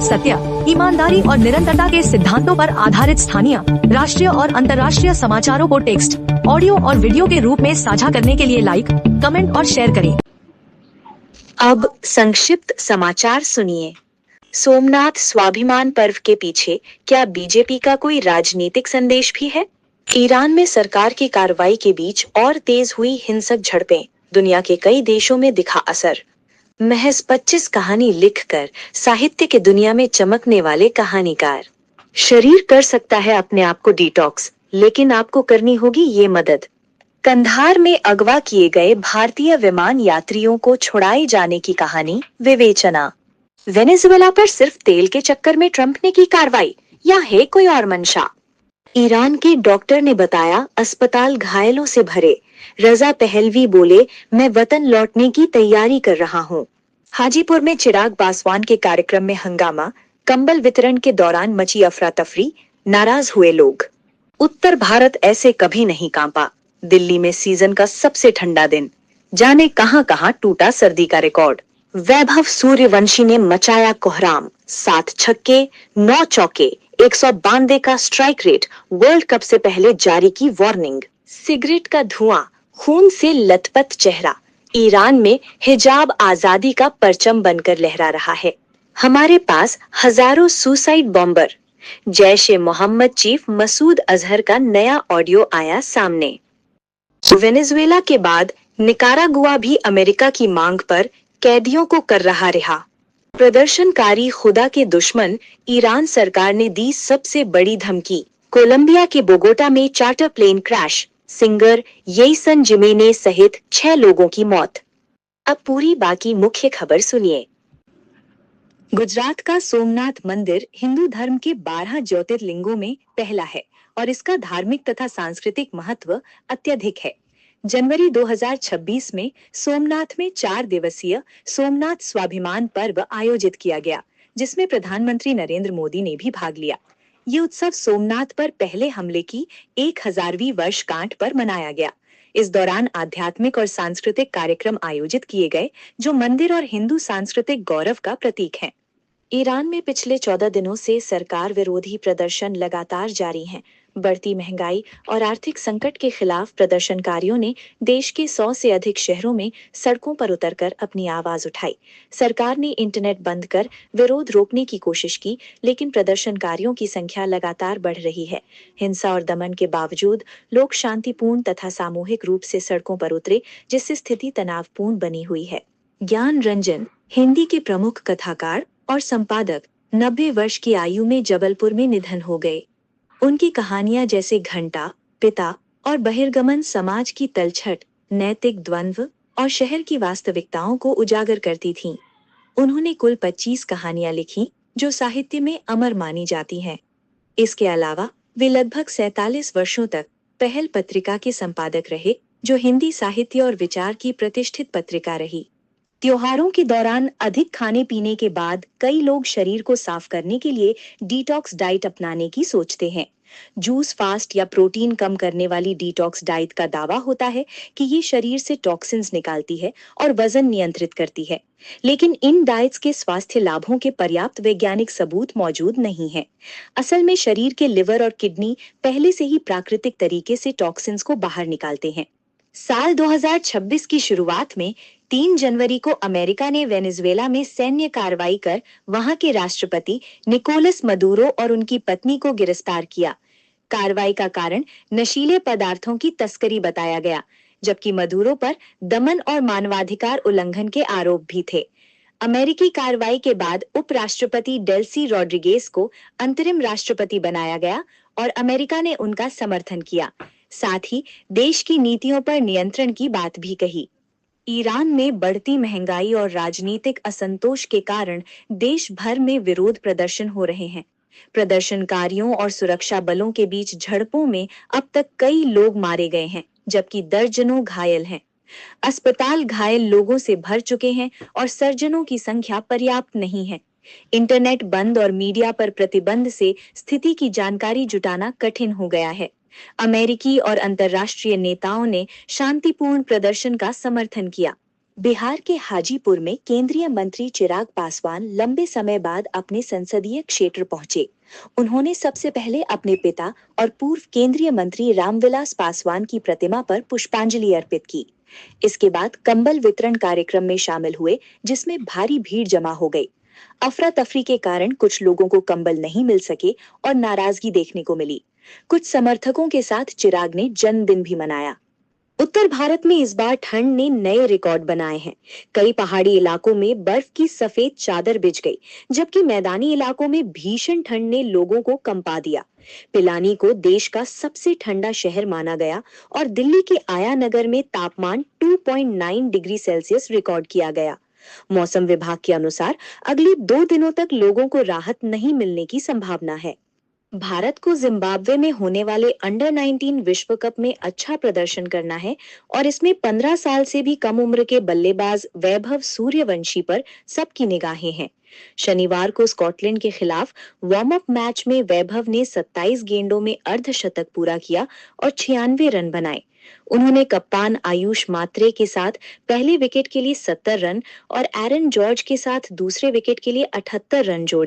सत्य, ईमानदारी और निरंतरता के सिद्धांतों पर आधारित स्थानीय, राष्ट्रीय और अंतर्राष्ट्रीय समाचारों को टेक्स्ट, ऑडियो और वीडियो के रूप में साझा करने के लिए लाइक, कमेंट और शेयर करें। अब संक्षिप्त समाचार सुनिए। सोमनाथ स्वाभिमान पर्व के पीछे क्या बीजेपी का कोई राजनीतिक संदेश भी है? ईरान में सरकार की कार्रवाई के बीच और तेज हुई हिंसक झड़पें, दुनिया के कई देशों में दिखा असर। महज 25 कहानी लिखकर साहित्य की दुनिया में चमकने वाले कहानीकार। शरीर कर सकता है अपने आप को डिटॉक्स, लेकिन आपको करनी होगी ये मदद। कंधार में अगवा किए गए भारतीय विमान यात्रियों को छुड़ाए जाने की कहानी विवेचना। वेनेजुएला पर सिर्फ तेल के चक्कर में ट्रंप ने की कार्रवाई, या है कोई और मंशा? ईरान के डॉक्टर ने बताया अस्पताल घायलों से भरे। रजा पहलवी बोले, मैं वतन लौटने की तैयारी कर रहा हूँ। हाजीपुर में चिराग पासवान के कार्यक्रम में हंगामा, कंबल वितरण के दौरान मची अफरा तफरी, नाराज हुए लोग। उत्तर भारत ऐसे कभी नहीं कांपा। दिल्ली में सीजन का सबसे ठंडा दिन, जाने कहां कहां टूटा सर्दी का रिकॉर्ड। वैभव सूर्यवंशी ने मचाया कोहराम, 7 छक्के 9 चौके, 192 का स्ट्राइक रेट, वर्ल्ड कप से पहले जारी की वार्निंग। सिगरेट का धुआं, खून से लथपथ चेहरा, ईरान में हिजाब आजादी का परचम बनकर लहरा रहा है। हमारे पास हजारों सुसाइड बॉम्बर। जैश ए मोहम्मद चीफ मसूद अजहर का नया ऑडियो आया सामने। वेनेजुएला के बाद निकारागुआ भी अमेरिका की मांग पर कैदियों को कर रहा रिहा। प्रदर्शनकारी खुदा के दुश्मन, ईरान सरकार ने दी सबसे बड़ी धमकी। कोलंबिया के बोगोटा में charter plane crash, singer Yeison Jimenez सहित 6 लोगों की मौत। अब पूरी बाकी मुख्य खबर सुनिए। गुजरात का सोमनाथ मंदिर हिंदू धर्म के 12 ज्योतिर्लिंगों में पहला है और इसका धार्मिक तथा सांस्कृतिक महत्व अत्यधिक है। जनवरी 2026 में सोमनाथ में 4 दिवसीय सोमनाथ स्वाभिमान पर्व आयोजित किया गया, जिसमें प्रधानमंत्री नरेंद्र मोदी ने भी भाग लिया। ये उत्सव सोमनाथ पर पहले हमले की 1000वीं वर्षगांठ पर मनाया गया। इस दौरान आध्यात्मिक और सांस्कृतिक कार्यक्रम आयोजित किए गए, जो मंदिर और हिंदू सांस्कृतिक गौरव का प्रतीक हैं। ईरान में पिछले 14 दिनों से सरकार विरोधी प्रदर्शन लगातार जारी हैं। बढ़ती महंगाई और आर्थिक संकट के खिलाफ प्रदर्शनकारियों ने देश के 100 से अधिक शहरों में सड़कों पर उतरकर अपनी आवाज उठाई। सरकार ने इंटरनेट बंद कर विरोध रोकने की कोशिश की, लेकिन प्रदर्शनकारियों की संख्या लगातार बढ़ रही है। हिंसा और दमन के बावजूद लोग शांतिपूर्ण तथा सामूहिक रूप से सड़कों पर उतरे, जिससे स्थिति तनावपूर्ण बनी हुई है। ज्ञान रंजन, हिंदी के प्रमुख कथाकार और संपादक, 90 वर्ष की आयु में जबलपुर में निधन हो गए। उनकी कहानियां जैसे घंटा, पिता और बहिर्गमन समाज की तलछट, नैतिक द्वंद्व और शहर की वास्तविकताओं को उजागर करती थीं। उन्होंने कुल 25 कहानियां लिखी, जो साहित्य में अमर मानी जाती हैं। इसके अलावा वे लगभग 47 वर्षों तक पहल पत्रिका के संपादक रहे, जो हिंदी साहित्य और विचार की प्रतिष्ठित पत्रिका रही। त्योहारों के दौरान अधिक खाने पीने के बाद कई लोग शरीर को साफ करने के लिए डिटॉक्स डाइट अपनाने की सोचते हैं। जूस फास्ट या प्रोटीन कम करने वाली डिटॉक्स डाइट का दावा होता है कि ये शरीर से टॉक्सिन्स निकालती है और वजन नियंत्रित करती है, लेकिन इन डाइट्स के स्वास्थ्य लाभों के पर्याप्त वैज्ञानिक सबूत मौजूद नहीं है। असल में शरीर के लिवर और किडनी पहले से ही प्राकृतिक तरीके से टॉक्सिन्स को बाहर निकालते हैं। साल 2026 की शुरुआत में 3 जनवरी को अमेरिका ने वेनेजुएला में सैन्य कार्रवाई कर वहां के राष्ट्रपति निकोलस मदुरो और उनकी पत्नी को गिरफ्तार किया। कार्रवाई का कारण नशीले पदार्थों की तस्करी बताया गया, जबकि मदुरो पर दमन और मानवाधिकार उल्लंघन के आरोप भी थे। अमेरिकी कार्रवाई के बाद उपराष्ट्रपति डेल्सी रॉड्रिगेज को अंतरिम राष्ट्रपति बनाया गया और अमेरिका ने उनका समर्थन किया। साथ ही देश की नीतियों पर नियंत्रण की बात भी कही। ईरान में बढ़ती महंगाई और राजनीतिक असंतोष के कारण देश भर में विरोध प्रदर्शन हो रहे हैं। प्रदर्शनकारियों और सुरक्षा बलों के बीच झड़पों में अब तक कई लोग मारे गए हैं, जबकि दर्जनों घायल हैं। अस्पताल घायल लोगों से भर चुके हैं और सर्जनों की संख्या पर्याप्त नहीं है। इंटरनेट बंद और मीडिया पर प्रतिबंध से स्थिति की जानकारी जुटाना कठिन हो गया है। अमेरिकी और अंतर्राष्ट्रीय नेताओं ने शांतिपूर्ण प्रदर्शन का समर्थन किया। बिहार के हाजीपुर में केंद्रीय मंत्री चिराग पासवान लंबे समय बाद अपने संसदीय क्षेत्र पहुंचे। उन्होंने सबसे पहले अपने पिता और पूर्व केंद्रीय मंत्री रामविलास पासवान की प्रतिमा पर पुष्पांजलि अर्पित की। इसके बाद कंबल वितरण कार्यक्रम में शामिल हुए, जिसमें भारी भीड़ जमा हो गई। अफरा तफरी के कारण कुछ लोगों को कंबल नहीं मिल सके और नाराजगी देखने को मिली। कुछ समर्थकों के साथ चिराग ने जन्मदिन भी मनाया। उत्तर भारत में इस बार ठंड ने नए रिकॉर्ड बनाए हैं। कई पहाड़ी इलाकों में बर्फ की सफेद चादर बिछ गई, जबकि मैदानी इलाकों में भीषण ठंड ने लोगों को कंपा दिया। पिलानी को देश का सबसे ठंडा शहर माना गया और दिल्ली के आया नगर में तापमान 2.9 डिग्री सेल्सियस रिकॉर्ड किया गया। मौसम विभाग के अनुसार अगले 2 दिनों तक लोगों को राहत नहीं मिलने की संभावना है। भारत को जिम्बाब्वे में होने वाले अंडर 19 विश्व कप में अच्छा प्रदर्शन करना है और इसमें 15 साल से भी कम उम्र के बल्लेबाज वैभव सूर्यवंशी पर सबकी निगाहें हैं। शनिवार को स्कॉटलैंड के खिलाफ वार्म अप मैच में वैभव ने 27 गेंदों में अर्धशतक पूरा किया और 96 रन बनाए। उन्होंने कप्तान आयुष मात्रे के साथ पहले विकेट के लिए 70 रन और एरन जॉर्ज के साथ दूसरे विकेट के लिए 78 रन जोड़े।